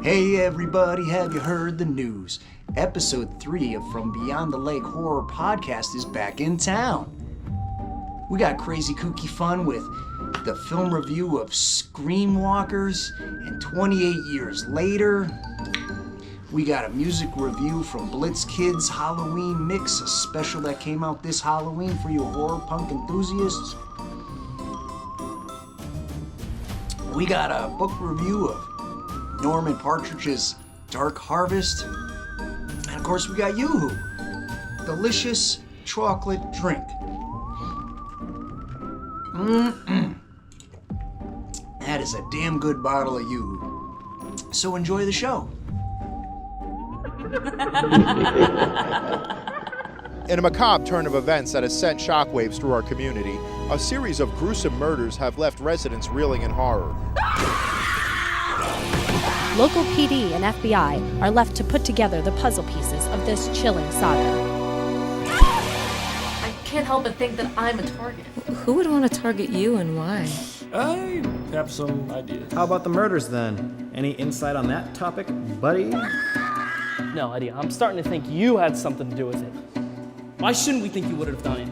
Hey everybody, have you heard the news? Episode 3 of From Beyond the Lake Horror Podcast is back in town. We got crazy kooky fun with the film review of Screamwalkers, and 28 years later, we got a music review from BLITZKID's Halloween Mix, a special that came out this Halloween for you horror punk enthusiasts. We got a book review of Norman Partridge's Dark Harvest. And of course we got Yoo-Hoo, delicious chocolate drink. That is a damn good bottle of Yoo-Hoo. So enjoy the show. In a macabre turn of events that has sent shockwaves through our community, a series of gruesome murders have left residents reeling in horror. Local PD and FBI are left to put together the puzzle pieces of this chilling saga. I can't help but think that I'm a target. Who would want to target you and why? I have some ideas. How about the murders then? Any insight on that topic, buddy? No idea. I'm starting to think you had something to do with it. Why shouldn't we think you would have done it?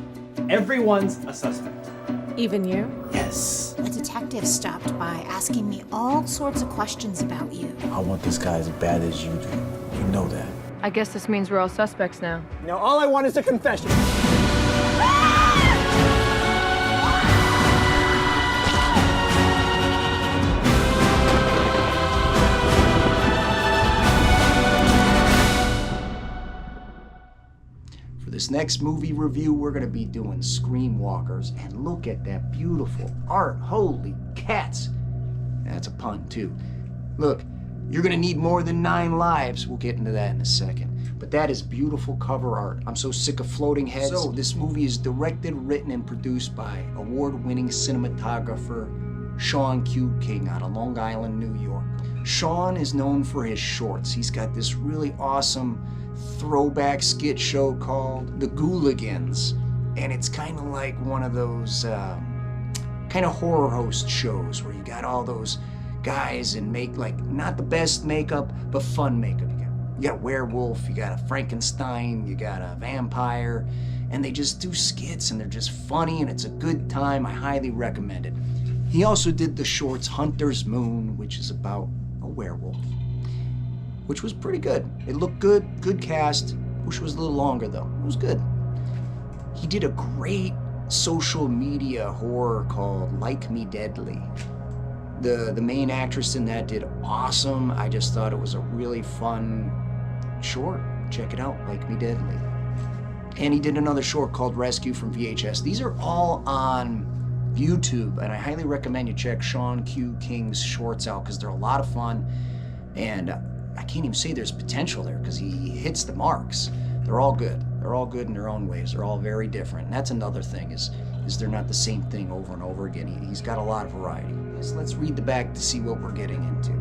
Everyone's a suspect. Even you? Yes. A detective stopped by asking me all sorts of questions about you. I want this guy as bad as you do. You know that. I guess this means we're all suspects now. Now all I want is a confession. For this next movie review, we're going to be doing Screamwalkers, and look at that beautiful art. Holy cats. That's a pun, too. Look, you're going to need more than 9 lives. We'll get into that in a second. But that is beautiful cover art. I'm so sick of floating heads. So, this movie is directed, written, and produced by award-winning cinematographer Sean Q. King out of Long Island, New York. Sean is known for his shorts. He's got this really awesome throwback skit show called The Ghouligans, and it's kind of like one of those kind of horror host shows where you got all those guys and make like not the best makeup but fun makeup. You got a werewolf, you got a Frankenstein, you got a vampire, and they just do skits and they're just funny and it's a good time. I highly recommend it. He also did the shorts Hunter's Moon, which is about a werewolf, which was pretty good. It looked good, good cast. Wish it was a little longer though. It was good. He did a great social media horror called Like Me Deadly. The main actress in that did awesome. I just thought it was a really fun short. Check it out, Like Me Deadly. And he did another short called Rescue from VHS. These are all on YouTube, and I highly recommend you check Sean Q. King's shorts out because they're a lot of fun. And I can't even say there's potential there because he hits the marks. They're all good. They're all good in their own ways. They're all very different. And that's another thing is they're not the same thing over and over again. He's got a lot of variety. So let's read the back to see what we're getting into.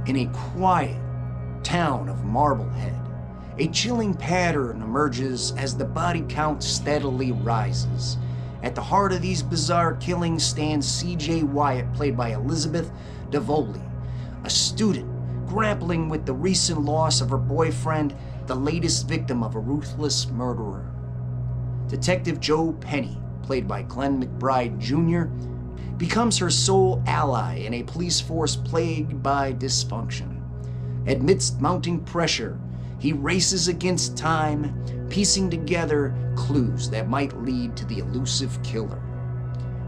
In a quiet town of Marblehead, a chilling pattern emerges as the body count steadily rises. At the heart of these bizarre killings stands C.J. Wyatt, played by Elizabeth DeVoley, a student grappling with the recent loss of her boyfriend, the latest victim of a ruthless murderer. Detective Joe Penny, played by Glenn McBride Jr., becomes her sole ally in a police force plagued by dysfunction. Amidst mounting pressure, he races against time, piecing together clues that might lead to the elusive killer.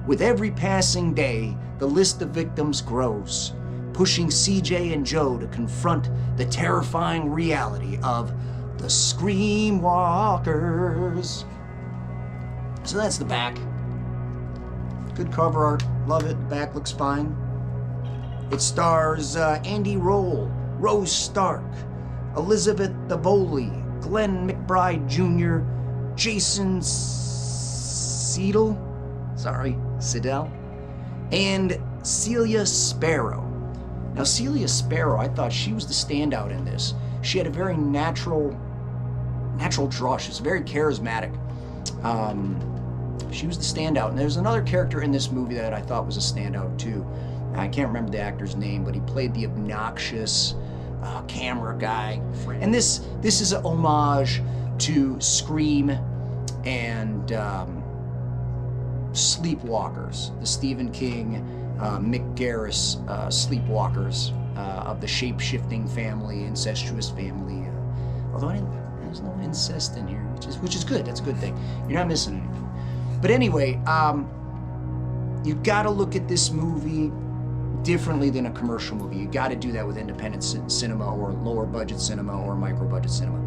With every passing day, the list of victims grows, pushing CJ and Joe to confront the terrifying reality of the Screamwalkers. So that's the back. Good cover art, love it. The back looks fine. It stars Andy Roll, Rose Stark, Elizabeth DeVoley, Glenn McBride Jr., Jason Siedel, and Celia Sparrow. Now, Celia Sparrow, I thought she was the standout in this. She had a very natural draw. She was very charismatic. She was the standout. And there's another character in this movie that I thought was a standout too. I can't remember the actor's name, but he played the obnoxious camera guy. And this is an homage to Scream and Sleepwalkers, the Stephen King, Mick Garris Sleepwalkers of the shape-shifting family, incestuous family. Although there's no incest in here, which is good. That's a good thing. You're not missing anything. But anyway, you've got to look at this movie differently than a commercial movie. You got to do that with independent cinema or lower budget cinema or micro budget cinema.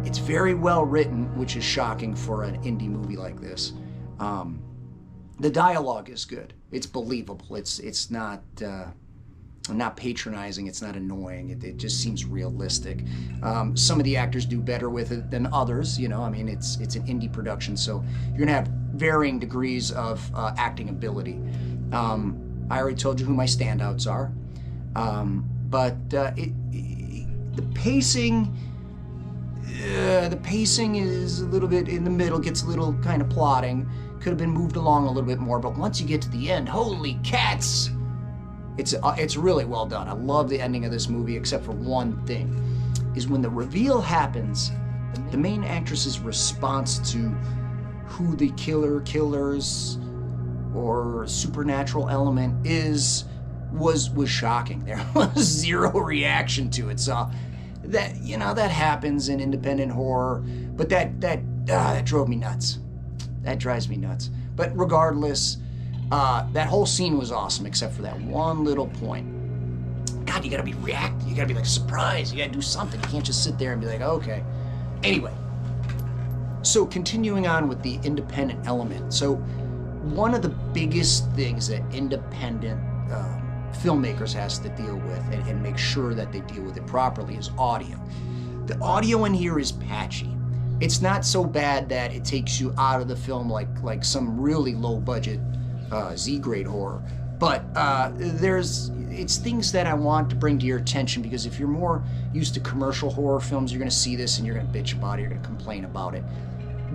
It's very well written, which is shocking for an indie movie like this. The dialogue is good. It's believable. It's not patronizing. It's not annoying. It just seems realistic. Some of the actors do better with it than others. You know, I mean, it's an indie production, so you're gonna have varying degrees of acting ability. I already told you who my standouts are, but the pacing is a little bit in the middle, gets a little kind of plodding. Could have been moved along a little bit more, but once you get to the end, holy cats! It's really well done. I love the ending of this movie, except for one thing, is when the reveal happens, the main actress's response to who the killers, or supernatural element was shocking. There was zero reaction to it. So that happens in independent horror, but that drove me nuts. That drives me nuts. But regardless, that whole scene was awesome, except for that one little point. God, you gotta be reactive. You gotta be like surprised. You gotta do something. You can't just sit there and be like, okay. Anyway, so continuing on with the independent element. So one of the biggest things that independent filmmakers has to deal with and make sure that they deal with it properly is audio. The audio in here is patchy. It's not so bad that it takes you out of the film like some really low budget Z-grade horror, but it's things that I want to bring to your attention, because if you're more used to commercial horror films, you're gonna see this and you're gonna bitch about it, you're gonna complain about it.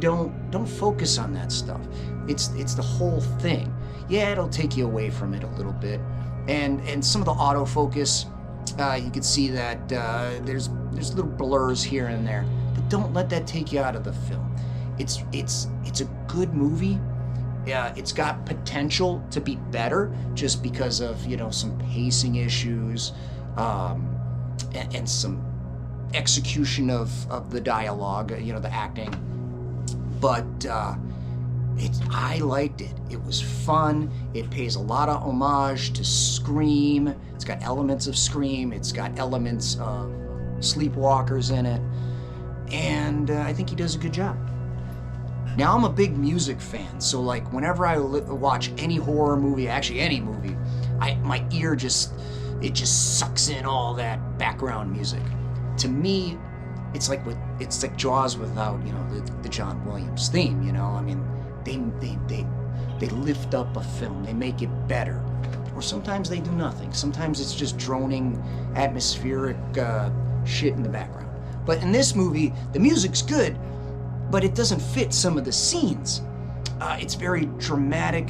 Don't focus on that stuff. It's the whole thing. Yeah, it'll take you away from it a little bit, and some of the autofocus, you can see that there's little blurs here and there, but don't let that take you out of the film. It's a good movie. It's got potential to be better just because of some pacing issues and some execution of the dialogue, the acting. But I liked it. It was fun. It pays a lot of homage to Scream. It's got elements of Scream. It's got elements of Sleepwalkers in it. And I think he does a good job. Now, I'm a big music fan, so like whenever I watch any horror movie, actually any movie, my ear just sucks in all that background music. To me, it's like Jaws without the John Williams theme. I mean, they lift up a film, they make it better, or sometimes they do nothing. Sometimes it's just droning, atmospheric shit in the background. But in this movie, the music's good, but it doesn't fit some of the scenes. It's very dramatic.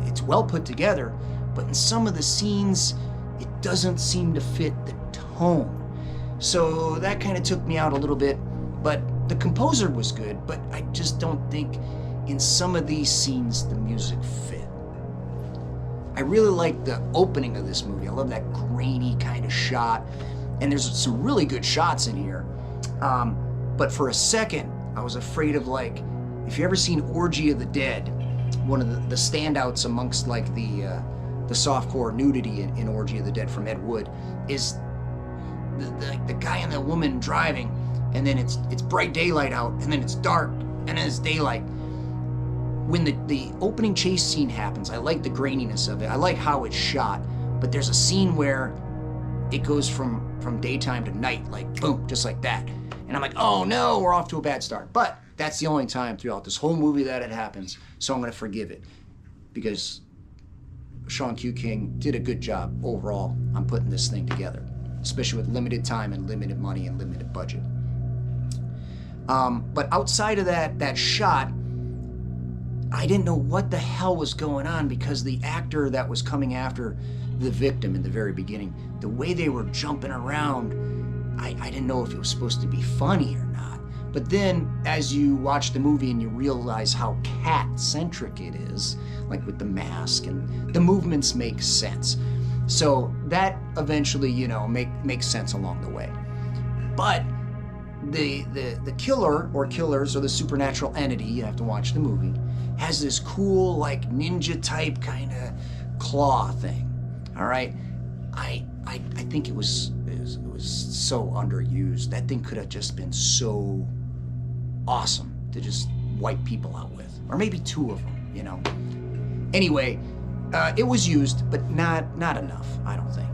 It's well put together, but in some of the scenes, it doesn't seem to fit the tone. So that kind of took me out a little bit, but the composer was good, but I just don't think in some of these scenes the music fit. I really like the opening of this movie. I love that grainy kind of shot, and there's some really good shots in here. But for a second, I was afraid of, like, if you ever seen Orgy of the Dead, one of the standouts amongst like the softcore nudity in Orgy of the Dead from Ed Wood is the guy and the woman driving, and then it's bright daylight out, and then it's dark, and then it's daylight. When the opening chase scene happens, I like the graininess of it. I like how it's shot, but there's a scene where it goes from daytime to night, like boom, just like that. And I'm like, oh no, we're off to a bad start. But that's the only time throughout this whole movie that it happens, so I'm gonna forgive it, because Sean Q. King did a good job overall on putting this thing together, especially with limited time and limited money and limited budget. But outside of that shot, I didn't know what the hell was going on because the actor that was coming after the victim in the very beginning, the way they were jumping around, I didn't know if it was supposed to be funny or not. But then as you watch the movie and you realize how cat-centric it is, like with the mask, and the movements make sense. So that eventually, you know, makes sense along the way. But the killer or killers or the supernatural entity, you have to watch the movie, has this cool like ninja type kind of claw thing. All right, I think it was so underused. That thing could have just been so awesome to just wipe people out with, or maybe two of them, you know. Anyway, it was used, but not enough, I don't think.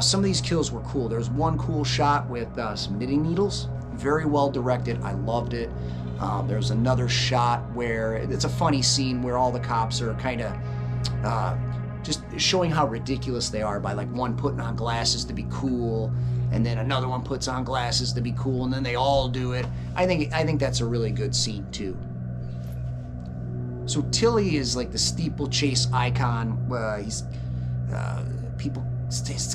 Some of these kills were cool. There's one cool shot with some knitting needles, very well directed. I loved it. There's another shot where it's a funny scene where all the cops are kind of just showing how ridiculous they are by like one putting on glasses to be cool, and then another one puts on glasses to be cool, and then they all do it. I think that's a really good scene too. So Tilly is like the steeplechase icon. He's people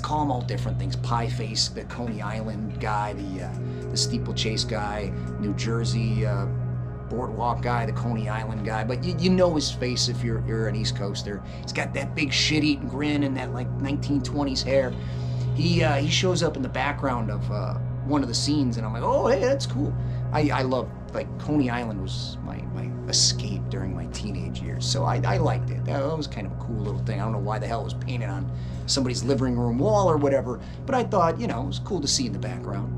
call him all different things. Pie Face, the Coney Island guy, the steeplechase guy, New Jersey boardwalk guy, the Coney Island guy. But you know his face if you're an East Coaster. He's got that big shit-eating grin and that like 1920s hair. He shows up in the background of one of the scenes, and I'm like, oh, hey, that's cool. I love, like, Coney Island was my escape during my teenage years, so I liked it. That was kind of a cool little thing. I don't know why the hell it was painted on somebody's living room wall or whatever, but I thought, you know, it was cool to see in the background.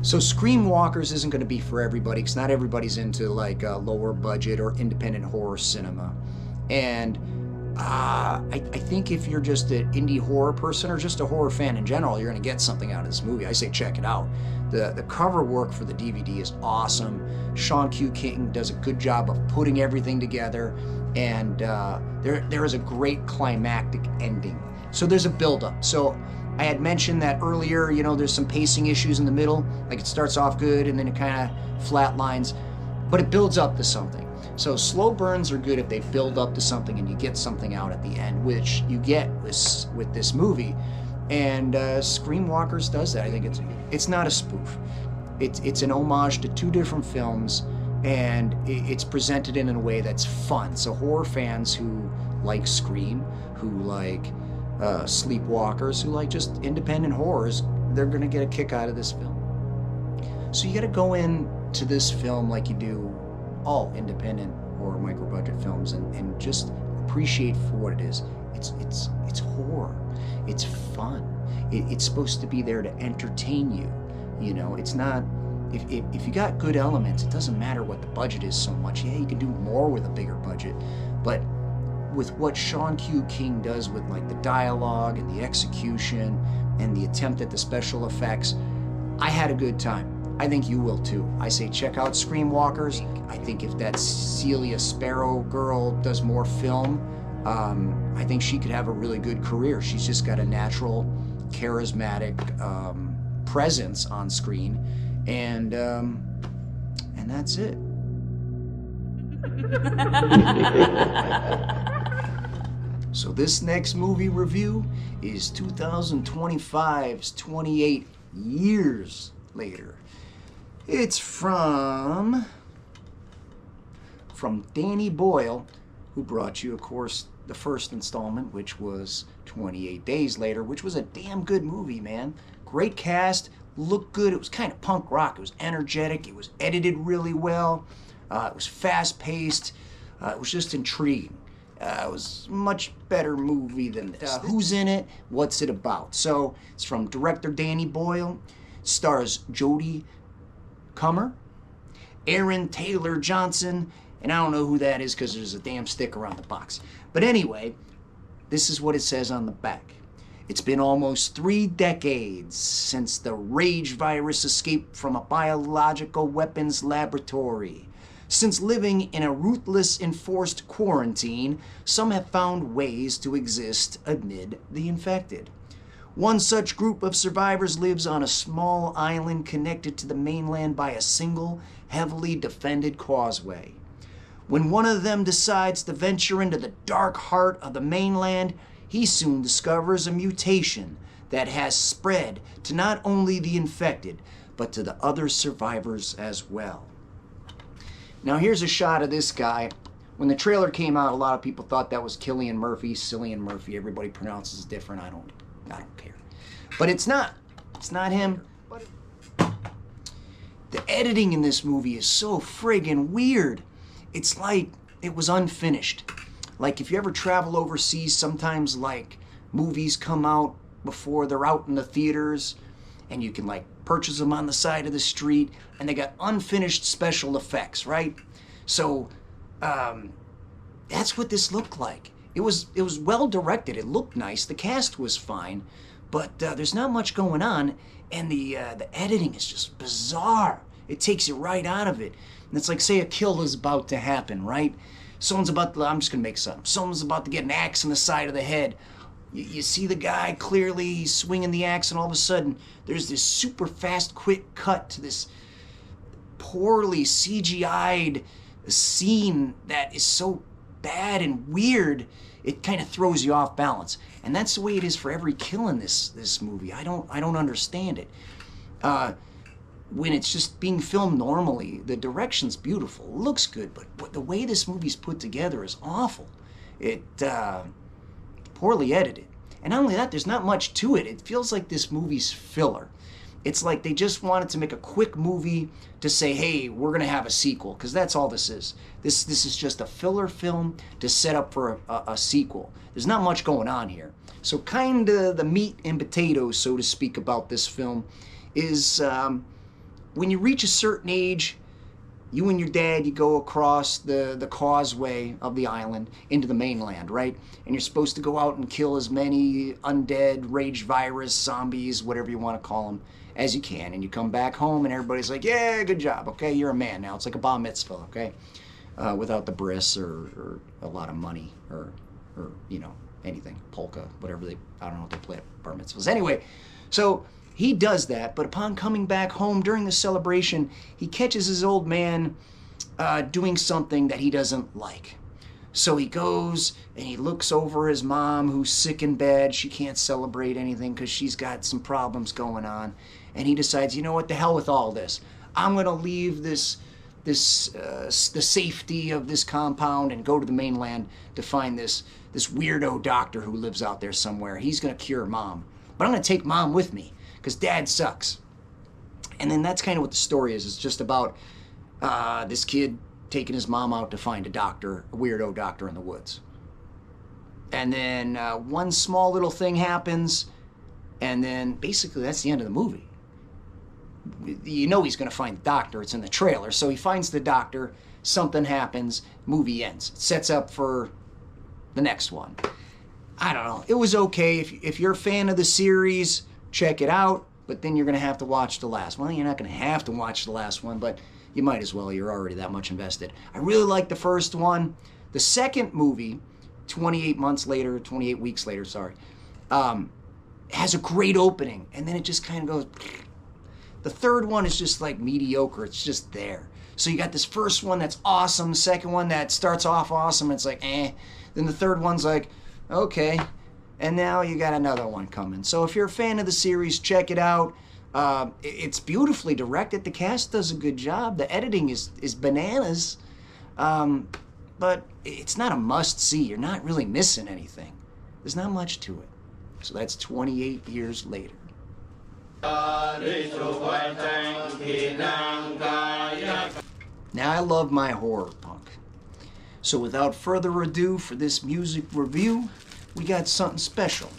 So Screamwalkers isn't going to be for everybody, because not everybody's into, like, lower budget or independent horror cinema. And I think if you're just an indie horror person or just a horror fan in general, you're going to get something out of this movie. I say check it out. The cover work for the DVD is awesome. Sean Q. King does a good job of putting everything together, and there is a great climactic ending. So there's a build-up. So I had mentioned that earlier, you know, there's some pacing issues in the middle. Like it starts off good and then it kind of flatlines, but it builds up to something. So slow burns are good if they build up to something and you get something out at the end, which you get with this movie. And Screamwalkers does that. I think it's not a spoof. It's an homage to two different films, and it's presented in a way that's fun. So horror fans who like Scream, who like Sleepwalkers, who like just independent horrors, they're gonna get a kick out of this film. So you gotta go into this film like you do all independent or micro-budget films, and just appreciate for what it is. It's horror. It's fun. It's supposed to be there to entertain you. You know, it's not. If you got good elements, it doesn't matter what the budget is so much. Yeah, you can do more with a bigger budget, but with what Sean Q. King does with like the dialogue and the execution and the attempt at the special effects, I had a good time. I think you will too. I say check out Screamwalkers. I think if that Celia Sparrow girl does more film, I think she could have a really good career. She's just got a natural, charismatic presence on screen, and that's it. So this next movie review is 2025's 28 years later. It's from Danny Boyle, who brought you, of course, the first installment, which was 28 Days Later, which was a damn good movie, man. Great cast, looked good. It was kind of punk rock. It was energetic. It was edited really well. It was fast-paced. It was just intriguing. It was a much better movie than this. Who's in it? What's it about? So it's from director Danny Boyle. Stars Jodie Comer, Aaron Taylor Johnson, and I don't know who that is because there's a damn sticker on the box. But anyway, this is what it says on the back. It's been almost 3 decades since the rage virus escaped from a biological weapons laboratory. Since living in a ruthless enforced quarantine, some have found ways to exist amid the infected. One such group of survivors lives on a small island connected to the mainland by a single, heavily defended causeway. When one of them decides to venture into the dark heart of the mainland, he soon discovers a mutation that has spread to not only the infected, but to the other survivors as well. Now here's a shot of this guy. When the trailer came out, a lot of people thought that was Cillian Murphy, Cillian Murphy. Everybody pronounces it different. I don't care. But it's not. It's not him. The editing in this movie is so friggin' weird. It's like it was unfinished. Like if you ever travel overseas, sometimes like movies come out before they're out in the theaters, and you can like purchase them on the side of the street, and they got unfinished special effects, right? So that's what this looked like. It was well directed. It looked nice. The cast was fine, but there's not much going on, and the editing is just bizarre. It takes you right out of it. And it's like, say a kill is about to happen, right? Someone's about to, I'm just gonna make something. Someone's about to get an axe in the side of the head. You see the guy clearly, he's swinging the axe, and all of a sudden, there's this super fast, quick cut to this poorly CGI'd scene that is so bad and weird, it kind of throws you off balance. And that's the way it is for every kill in this movie. I don't understand it. When it's just being filmed normally, the direction's beautiful, it looks good, but the way this movie's put together is awful. It poorly edited. And not only that, there's not much to it. It feels like this movie's filler. It's like they just wanted to make a quick movie to say, hey, we're going to have a sequel, because that's all this is. This is just a filler film to set up for a sequel. There's not much going on here. So kind of the meat and potatoes, so to speak, about this film is when you reach a certain age, you and your dad, you go across the causeway of the island into the mainland, right? And you're supposed to go out and kill as many undead, rage virus, zombies, whatever you want to call them, as you can. And you come back home and everybody's like, yeah, good job, okay? You're a man now. It's like a bar mitzvah, okay? Without the bris or a lot of money or you know, anything, polka, whatever I don't know what they play at bar mitzvahs. Anyway, so he does that, but upon coming back home during the celebration, he catches his old man doing something that he doesn't like. So he goes and he looks over his mom, who's sick in bed. She can't celebrate anything because she's got some problems going on. And he decides, you know what, the hell with all this. I'm going to leave the safety of this compound and go to the mainland to find this weirdo doctor who lives out there somewhere. He's going to cure mom. But I'm going to take mom with me, because dad sucks. And then that's kind of what the story is. It's just about this kid taking his mom out to find a doctor, a weirdo doctor in the woods. And then one small little thing happens, and then basically that's the end of the movie. You know he's going to find the doctor. It's in the trailer. So he finds the doctor, something happens, movie ends. It sets up for the next one. I don't know. It was okay. If you're a fan of the series, check it out, but then you're going to have to watch the last one. Well, you're not going to have to watch the last one, but you might as well. You're already that much invested. I really liked the first one. The second movie, 28 weeks later, sorry, has a great opening, and then it just kind of goes. The third one is just like mediocre. It's just there. So you got this first one that's awesome, second one that starts off awesome, and it's like, eh. Then the third one's like, okay. And now you got another one coming. So if you're a fan of the series, check it out. It's beautifully directed. The cast does a good job. The editing is bananas. But it's not a must-see. You're not really missing anything. There's not much to it. So that's 28 years later. Now I love my horror punk. So without further ado, for this music review, we got something special.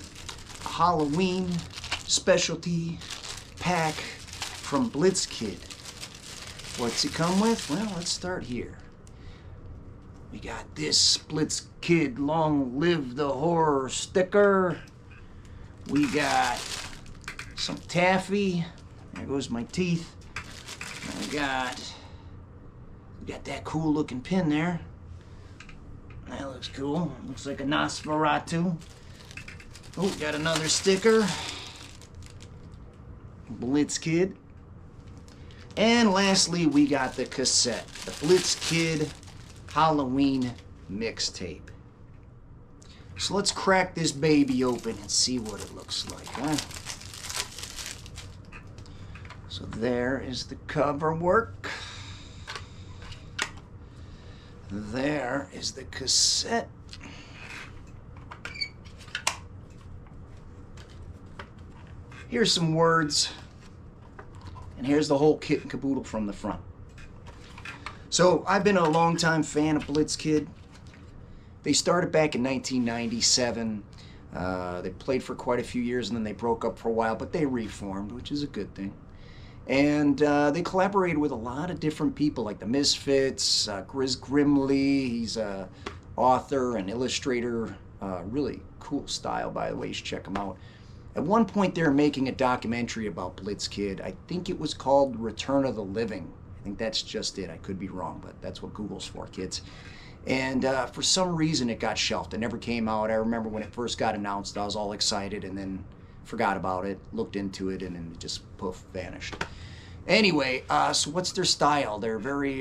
A Halloween specialty pack from BLITZKID. What's it come with? Well, let's start here. We got this BLITZKID Long Live the Horror sticker. We got some taffy. There goes my teeth. And we got that cool looking pin there. That looks cool. Looks like a Nosferatu. Oh, got another sticker. BLITZKID. And lastly, we got the cassette. The BLITZKID Halloween mixtape. So let's crack this baby open and see what it looks like, huh? So there is the cover work. There is the cassette. Here's some words. And here's the whole kit and caboodle from the front. So I've been a longtime fan of BLITZKID. They started back in 1997. They played for quite a few years and then they broke up for a while, but they reformed, which is a good thing. And they collaborated with a lot of different people, like the Misfits, Grizz Grimley. He's an author and illustrator. Really cool style, by the way. You should check him out. At one point, they were making a documentary about BLITZKID. I think it was called Return of the Living. I think that's just it. I could be wrong, but that's what Google's for, kids. And for some reason, it got shelved. It never came out. I remember when it first got announced, I was all excited and then forgot about it, looked into it, and then it just poof, vanished. Anyway, so what's their style? They're very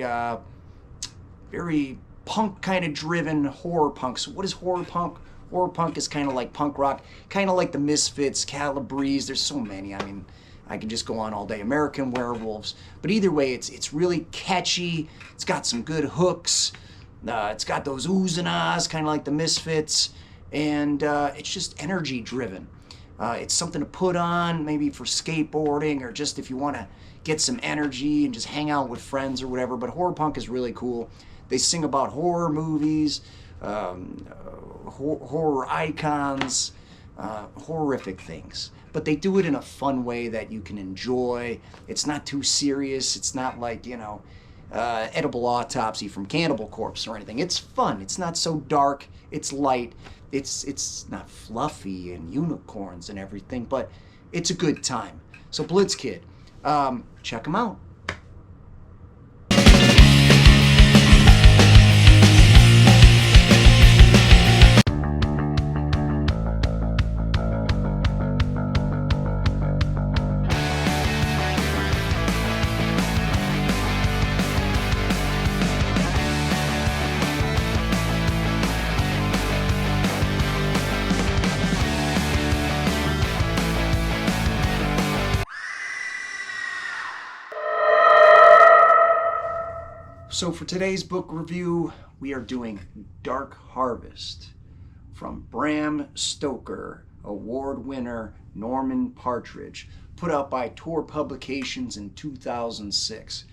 punk kind of driven horror punk. So what is horror punk? Horror punk is kind of like punk rock, kind of like the Misfits, Calabrese. There's so many. I mean, I can just go on all day. American Werewolves. But either way, it's really catchy. It's got some good hooks. It's got those oohs and ahs, kind of like the Misfits. And it's just energy driven. It's something to put on, maybe for skateboarding or just if you want to get some energy and just hang out with friends or whatever. But horror punk is really cool. They sing about horror movies, horror icons, horrific things. But they do it in a fun way that you can enjoy. It's not too serious. It's not like, you know, Edible Autopsy from Cannibal Corpse or anything. It's fun. It's not so dark. It's light. It's not fluffy and unicorns and everything, but it's a good time. So BLITZKID, check them out. So for today's book review, we are doing Dark Harvest from Bram Stoker, award winner Norman Partridge, put out by Tor Publications in 2006.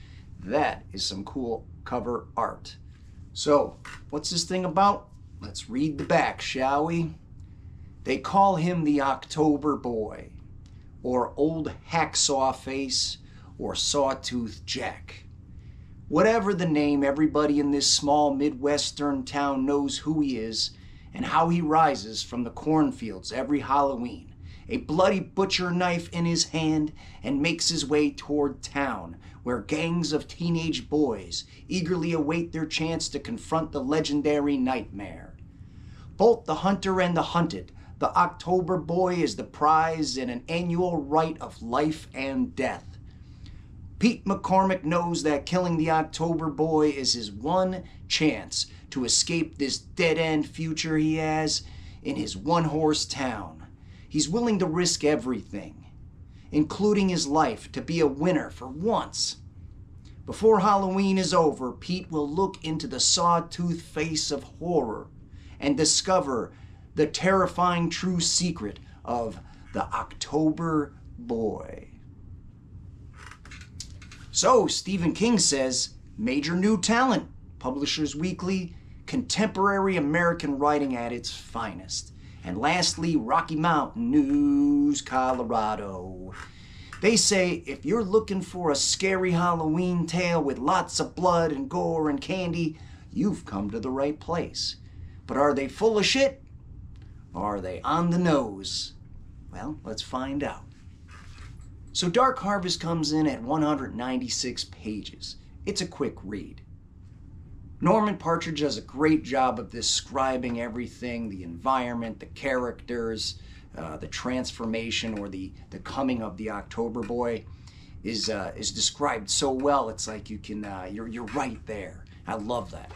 That is some cool cover art. So, what's this thing about? Let's read the back, shall we? They call him the October Boy, or Old Hacksaw Face, or Sawtooth Jack. Whatever the name, everybody in this small Midwestern town knows who he is and how he rises from the cornfields every Halloween, a bloody butcher knife in his hand, and makes his way toward town, where gangs of teenage boys eagerly await their chance to confront the legendary nightmare. Both the hunter and the hunted, the October Boy is the prize in an annual rite of life and death. Pete McCormick knows that killing the October Boy is his one chance to escape this dead-end future he has in his one-horse town. He's willing to risk everything, including his life, to be a winner for once. Before Halloween is over, Pete will look into the sawtooth face of horror and discover the terrifying true secret of the October Boy. So, Stephen King says, major new talent, Publishers Weekly, contemporary American writing at its finest. And lastly, Rocky Mountain News, Colorado. They say, if you're looking for a scary Halloween tale with lots of blood and gore and candy, you've come to the right place. But are they full of shit? Or are they on the nose? Well, let's find out. So Dark Harvest comes in at 196 pages. It's a quick read. Norman Partridge does a great job of describing everything, the environment, the characters, the transformation or the coming of the October Boy is described so well. It's like you can, you're right there. I love that.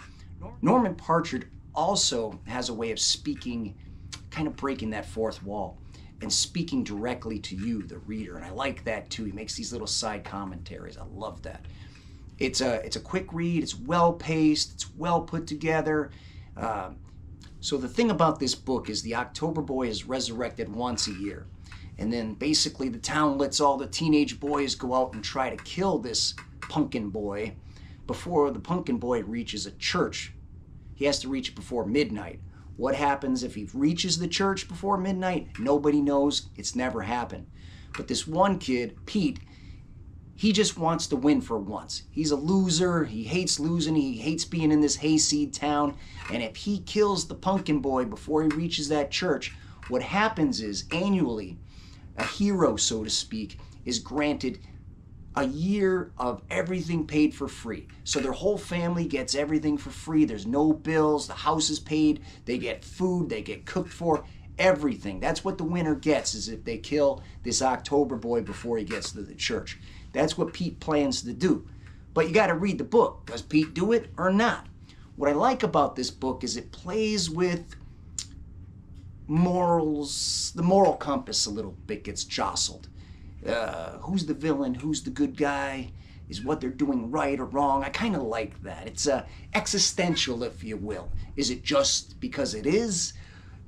Norman Partridge also has a way of speaking, kind of breaking that fourth wall and speaking directly to you, the reader. And I like that too. He makes these little side commentaries. I love that. It's a quick read. It's well paced. It's well put together. So the thing about this book is the October Boy is resurrected once a year. And then basically the town lets all the teenage boys go out and try to kill this pumpkin boy before the pumpkin boy reaches a church. He has to reach it before midnight. What happens if he reaches the church before midnight? Nobody knows. It's never happened. But this one kid, Pete, he just wants to win for once. He's a loser. He hates losing. He hates being in this hayseed town. And if he kills the pumpkin boy before he reaches that church, what happens is annually, a hero, so to speak, is granted a year of everything paid for free. So their whole family gets everything for free. There's no bills. The house is paid. They get food. They get cooked for. Everything. That's what the winner gets, is if they kill this October boy before he gets to the church. That's what Pete plans to do. But you got to read the book. Does Pete do it or not? What I like about this book is it plays with morals. The moral compass a little bit gets jostled. Who's the villain? Who's the good guy? Is what they're doing right or wrong? I kind of like that. It's existential, if you will. Is it just because it is?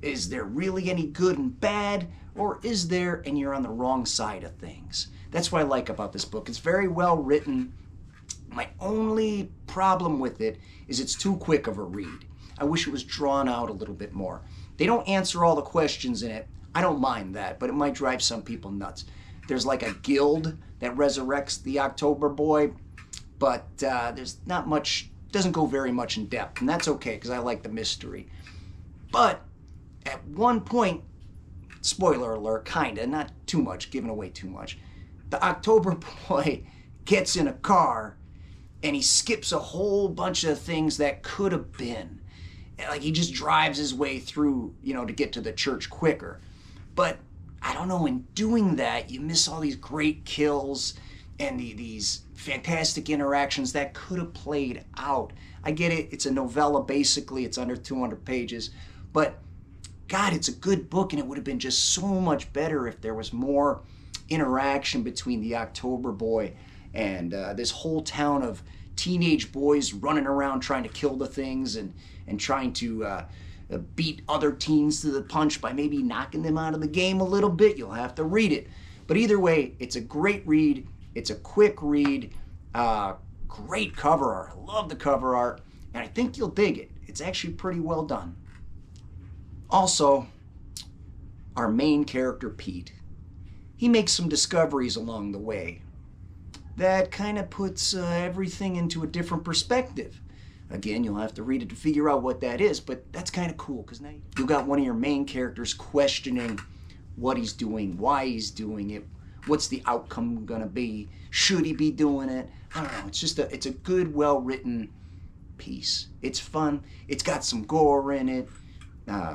Is there really any good and bad? Or is there, and you're on the wrong side of things? That's what I like about this book. It's very well written. My only problem with it is it's too quick of a read. I wish it was drawn out a little bit more. They don't answer all the questions in it. I don't mind that, but it might drive some people nuts. There's like a guild that resurrects the October Boy, but there's not much, doesn't go very much in depth, and that's okay because I like the mystery. But at one point, spoiler alert, kinda, not too much, giving away too much, the October Boy gets in a car and he skips a whole bunch of things that could have been. Like he just drives his way through, to get to the church quicker. But I don't know, in doing that, you miss all these great kills and these fantastic interactions that could have played out. I get it, it's a novella basically, it's under 200 pages, but God, it's a good book and it would have been just so much better if there was more interaction between the October Boy and this whole town of teenage boys running around trying to kill the things and trying to beat other teens to the punch by maybe knocking them out of the game a little bit. You'll have to read it. But either way, it's a great read. It's a quick read. Great cover art. I love the cover art. And I think you'll dig it. It's actually pretty well done. Also, our main character, Pete, he makes some discoveries along the way that kind of puts everything into a different perspective. Again, you'll have to read it to figure out what that is, but that's kind of cool because now you got one of your main characters questioning what he's doing, why he's doing it, what's the outcome gonna be, should he be doing it? I don't know. It's a good, well-written piece. It's fun. It's got some gore in it.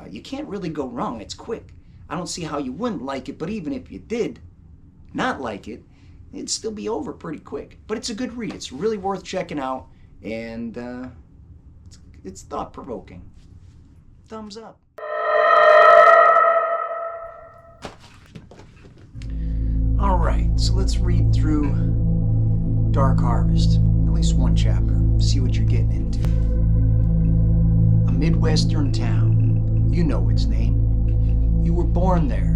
You can't really go wrong. It's quick. I don't see how you wouldn't like it, but even if you did not like it, it'd still be over pretty quick. But it's a good read. It's really worth checking out, and it's thought-provoking. Thumbs up. All right, so let's read through Dark Harvest, at least one chapter, see what you're getting into. A Midwestern town, you know its name. You were born there.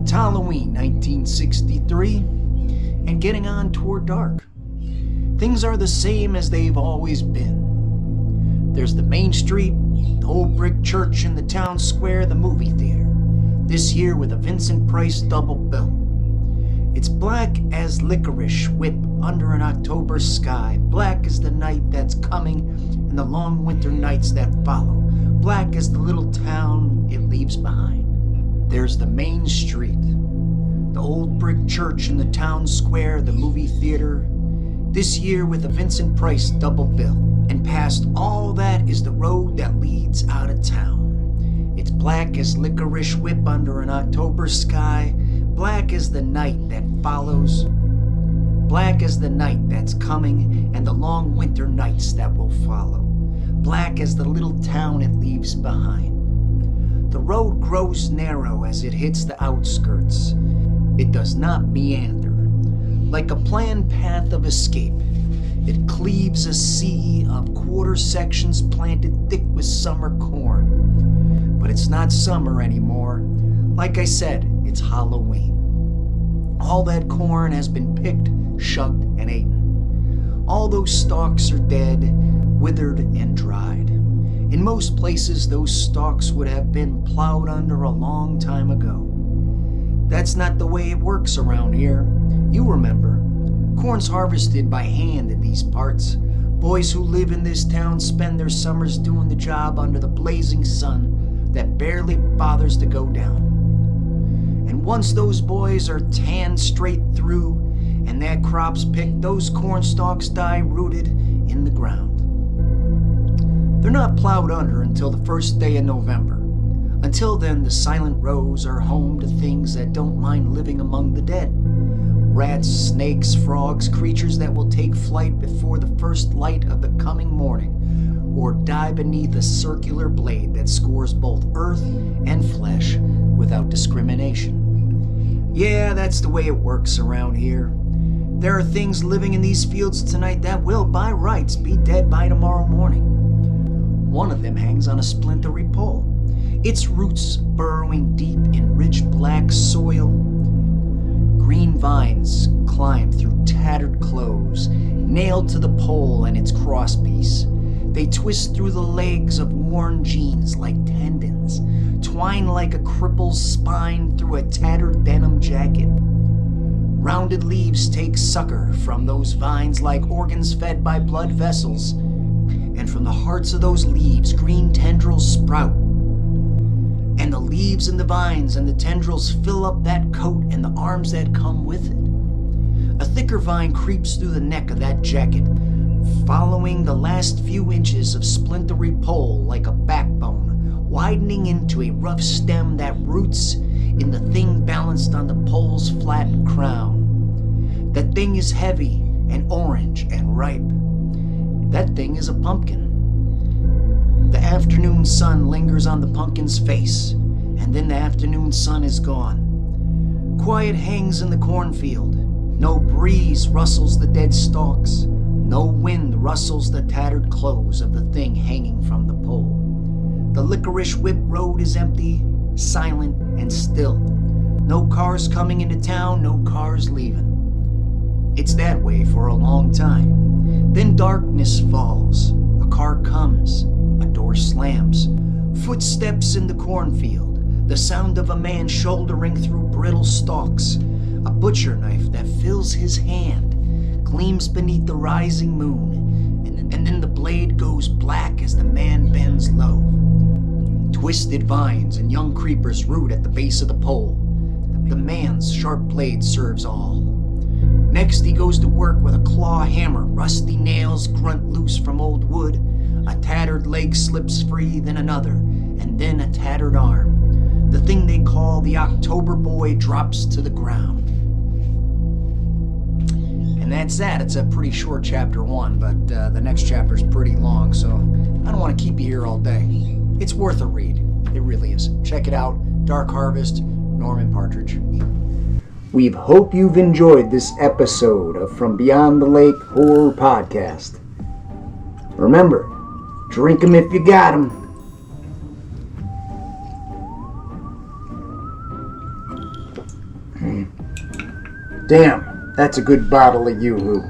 It's Halloween 1963, and getting on toward dark. Things are the same as they've always been. There's the main street, the old brick church in the town square, the movie theater. This year with a Vincent Price double bill. It's black as licorice whip under an October sky. Black as the night that's coming and the long winter nights that follow. Black as the little town it leaves behind. There's the main street, the old brick church in the town square, the movie theater. This year with a Vincent Price double bill. And past all that is the road that leads out of town. It's black as licorice whip under an October sky. Black as the night that follows. Black as the night that's coming and the long winter nights that will follow. black as the little town it leaves behind. The road grows narrow as it hits the outskirts. It does not meander. Like a planned path of escape, it cleaves a sea of quarter sections planted thick with summer corn. But it's not summer anymore. Like I said, it's Halloween. All that corn has been picked, shucked, and eaten. All those stalks are dead, withered, and dried. In most places, those stalks would have been plowed under a long time ago. That's not the way it works around here. You remember. Corn's harvested by hand in these parts. Boys who live in this town spend their summers doing the job under the blazing sun that barely bothers to go down. And once those boys are tanned straight through and that crop's picked, those corn stalks die rooted in the ground. They're not plowed under until the first day of November. Until then, the silent rows are home to things that don't mind living among the dead. Rats, snakes, frogs, creatures that will take flight before the first light of the coming morning, or die beneath a circular blade that scores both earth and flesh without discrimination. Yeah, that's the way it works around here. There are things living in these fields tonight that will, by rights, be dead by tomorrow morning. One of them hangs on a splintery pole, its roots burrowing deep in rich black soil. Green vines climb through tattered clothes, nailed to the pole and its crosspiece. They twist through the legs of worn jeans like tendons, twine like a cripple's spine through a tattered denim jacket. Rounded leaves take succor from those vines like organs fed by blood vessels, and from the hearts of those leaves green tendrils sprout. And the leaves and the vines and the tendrils fill up that coat and the arms that come with it. A thicker vine creeps through the neck of that jacket, following the last few inches of splintery pole like a backbone, widening into a rough stem that roots in the thing balanced on the pole's flat crown. That thing is heavy and orange and ripe. That thing is a pumpkin. The afternoon sun lingers on the pumpkin's face, and then the afternoon sun is gone. Quiet hangs in the cornfield. No breeze rustles the dead stalks. No wind rustles the tattered clothes of the thing hanging from the pole. The licorice whip road is empty, silent, and still. No cars coming into town, no cars leaving. It's that way for a long time. Then darkness falls. A car comes. A door slams. Footsteps in the cornfield. The sound of a man shouldering through brittle stalks. A butcher knife that fills his hand gleams beneath the rising moon, and then the blade goes black as the man bends low. Twisted vines and young creepers root at the base of the pole. The man's sharp blade serves all. Next he goes to work with a claw hammer. Rusty nails grunt loose from old wood. A tattered leg slips free, then another, and then a tattered arm. The thing they call the October Boy drops to the ground. And that's that. It's a pretty short chapter 1, but the next chapter's pretty long, so I don't want to keep you here all day. It's worth a read. It really is. Check it out. Dark Harvest, Norman Partridge. We hope you've enjoyed this episode of From Beyond the Lake Horror Podcast. Remember, drink 'em if you got 'em. Damn, that's a good bottle of Yoo-Hoo.